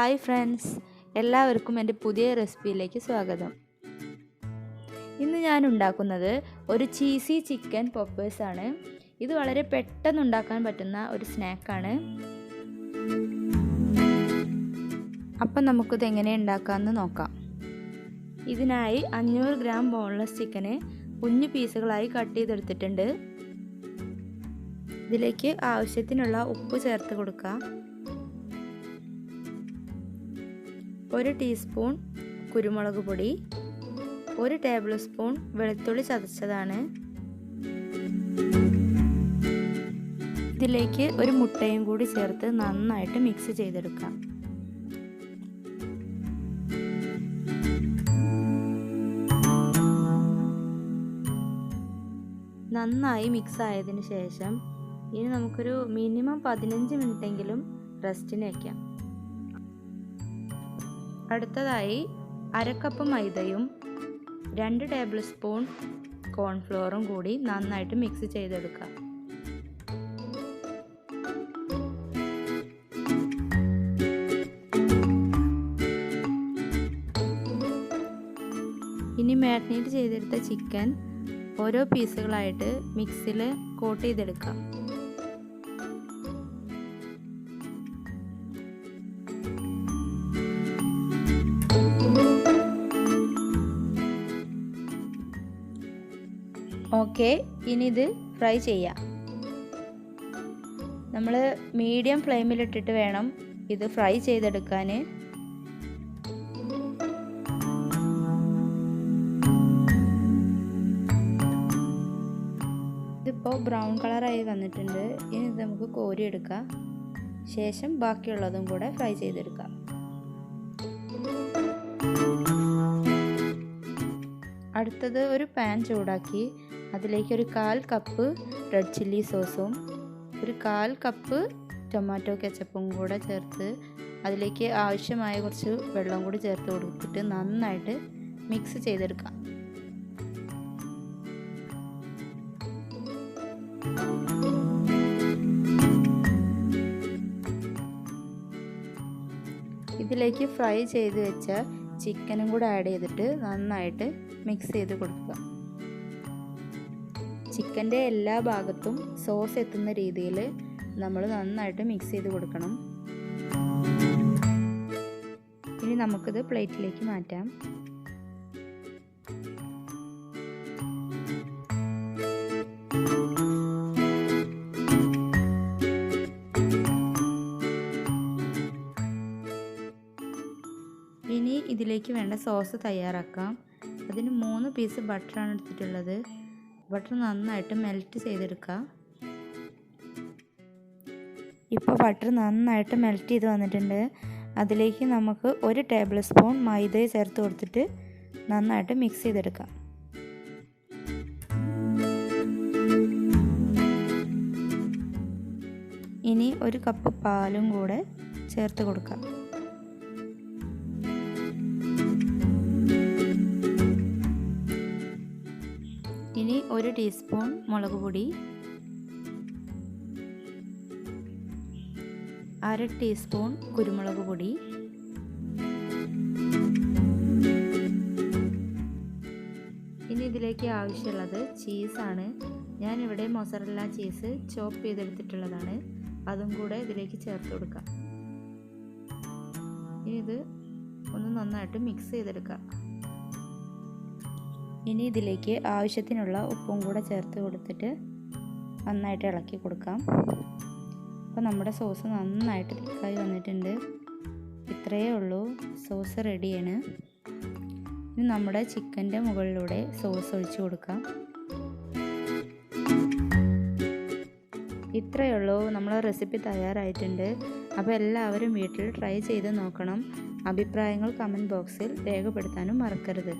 Hi friends, എല്ലാവർക്കും എൻ്റെ പുതിയ റെസിപ്പിയിലേക്ക് സ്വാഗതം. ഇന്ന് ഞാൻ ഉണ്ടാക്കുന്നത് ഒരു ചീസി ചിക്കൻ പോപ്പേഴ്സാണ്. ഇത് വളരെ പെട്ടെന്ന് ഉണ്ടാക്കാൻ പറ്റുന്ന ഒരു സ്നാക്കാണ്. അപ്പം നമുക്കിത് എങ്ങനെ ഉണ്ടാക്കാമെന്ന് നോക്കാം. ഇതിനായി 500 ഗ്രാം ബോൺലെസ് ചിക്കന് കുഞ്ഞു പീസുകളായി കട്ട് ചെയ്തെടുത്തിട്ടുണ്ട്. ഇതിലേക്ക് ആവശ്യത്തിനുള്ള ഉപ്പ് ചേർത്ത് കൊടുക്കാം. 1 ടീസ്പൂൺ കുരുമുളക് പൊടി, 1 ടേബിൾ സ്പൂൺ വെളുത്തുള്ളി ചതച്ചതാണ്. ഇതിലേക്ക് ഒരു മുട്ടയും കൂടി ചേർത്ത് നന്നായിട്ട് മിക്സ് ചെയ്തെടുക്കാം. നന്നായി മിക്സ് ആയതിനു ശേഷം ഇനി നമുക്കൊരു മിനിമം 15 മിനിറ്റെങ്കിലും റെസ്റ്റിന് വയ്ക്കാം. അടുത്തതായി 1/2 കപ്പ് മൈദയും 2 ടേബിൾ സ്പൂൺ കോൺഫ്ലോറും കൂടി നന്നായിട്ട് മിക്സ് ചെയ്തെടുക്കാം. ഇനി മാരിനേറ്റ് ചെയ്തെടുത്ത ചിക്കൻ ഓരോ പീസുകളായിട്ട് മിക്സിയിൽ കോട്ട് ചെയ്തെടുക്കാം. ഓക്കെ, ഇനി ഇത് ഫ്രൈ ചെയ്യാം. നമ്മൾ മീഡിയം ഫ്ലെയിമിലിട്ടിട്ട് വേണം ഇത് ഫ്രൈ ചെയ്തെടുക്കാൻ. ഇതിപ്പോൾ ബ്രൗൺ കളറായി വന്നിട്ടുണ്ട്. ഇനി ഇത് നമുക്ക് കോരിയെടുക്കാം. ശേഷം ബാക്കിയുള്ളതും കൂടെ ഫ്രൈ ചെയ്തെടുക്കാം. അടുത്തത് ഒരു പാൻ ചൂടാക്കി അതിലേക്ക് ഒരു 1/4 കപ്പ് റെഡ് ചില്ലി സോസും 1/4 കപ്പ് ടൊമാറ്റോ കെച്ചപ്പും കൂടെ ചേർത്ത് അതിലേക്ക് ആവശ്യമായ കുറച്ച് വെള്ളം കൂടി ചേർത്ത് കൊടുത്തിട്ട് നന്നായിട്ട് മിക്സ് ചെയ്തെടുക്കാം. ഇതിലേക്ക് ഫ്രൈ ചെയ്ത് വെച്ച ചിക്കനും കൂടെ ആഡ് ചെയ്തിട്ട് നന്നായിട്ട് മിക്സ് ചെയ്ത് കൊടുക്കുക. ചിക്കൻ്റെ എല്ലാ ഭാഗത്തും സോസ് എത്തുന്ന രീതിയിൽ നമ്മൾ നന്നായിട്ട് മിക്സ് ചെയ്ത് കൊടുക്കണം. ഇനി നമുക്കിത് പ്ലേറ്റിലേക്ക് മാറ്റാം. ഇനി ഇതിലേക്ക് വേണ്ട സോസ് തയ്യാറാക്കാം. അതിന് 3 പീസ് ബട്ടറാണ് എടുത്തിട്ടുള്ളത്. ബട്ടർ നന്നായിട്ട് മെൽറ്റ് ചെയ്തെടുക്കുക. ഇപ്പോൾ ബട്ടർ നന്നായിട്ട് മെൽറ്റ് ചെയ്ത് വന്നിട്ടുണ്ട്. അതിലേക്ക് നമുക്ക് 1 ടേബിൾ സ്പൂൺ മൈദ ചേർത്ത് കൊടുത്തിട്ട് നന്നായിട്ട് മിക്സ് ചെയ്തെടുക്കാം. ഇനി 1 കപ്പ് പാലും കൂടെ ചേർത്ത് കൊടുക്കാം. ഇനി 1 ടീസ്പൂൺ മുളക് പൊടി, 1/2 ടീസ്പൂൺ കുരുമുളക് പൊടി, ഇനി ഇതിലേക്ക് ആവശ്യമുള്ളത് ചീസാണ്. ഞാനിവിടെ മൊസറല്ല ചീസ് ചോപ്പ് ചെയ്തെടുത്തിട്ടുള്ളതാണ്. അതും കൂടെ ഇതിലേക്ക് ചേർത്ത് കൊടുക്കാം. ഇനി ഇത് ഒന്ന് നന്നായിട്ട് മിക്സ് ചെയ്തെടുക്കാം. ഇനി ഇതിലേക്ക് ആവശ്യത്തിനുള്ള ഉപ്പും കൂടെ ചേർത്ത് കൊടുത്തിട്ട് നന്നായിട്ട് ഇളക്കി കൊടുക്കാം. അപ്പോൾ നമ്മുടെ സോസ് നന്നായിട്ട് തിക്കായി വന്നിട്ടുണ്ട്. ഇത്രയേ ഉള്ളൂ, സോസ് റെഡിയാണ്. ഇനി നമ്മുടെ ചിക്കൻ്റെ മുകളിലൂടെ സോസ് ഒഴിച്ചു കൊടുക്കാം. ഇത്രയേ ഉള്ളൂ, നമ്മളെ റെസിപ്പി തയ്യാറായിട്ടുണ്ട്. അപ്പോൾ എല്ലാവരും വീട്ടിൽ ട്രൈ ചെയ്ത് നോക്കണം. അഭിപ്രായങ്ങൾ കമൻറ്റ് ബോക്സിൽ രേഖപ്പെടുത്താനും മറക്കരുത്.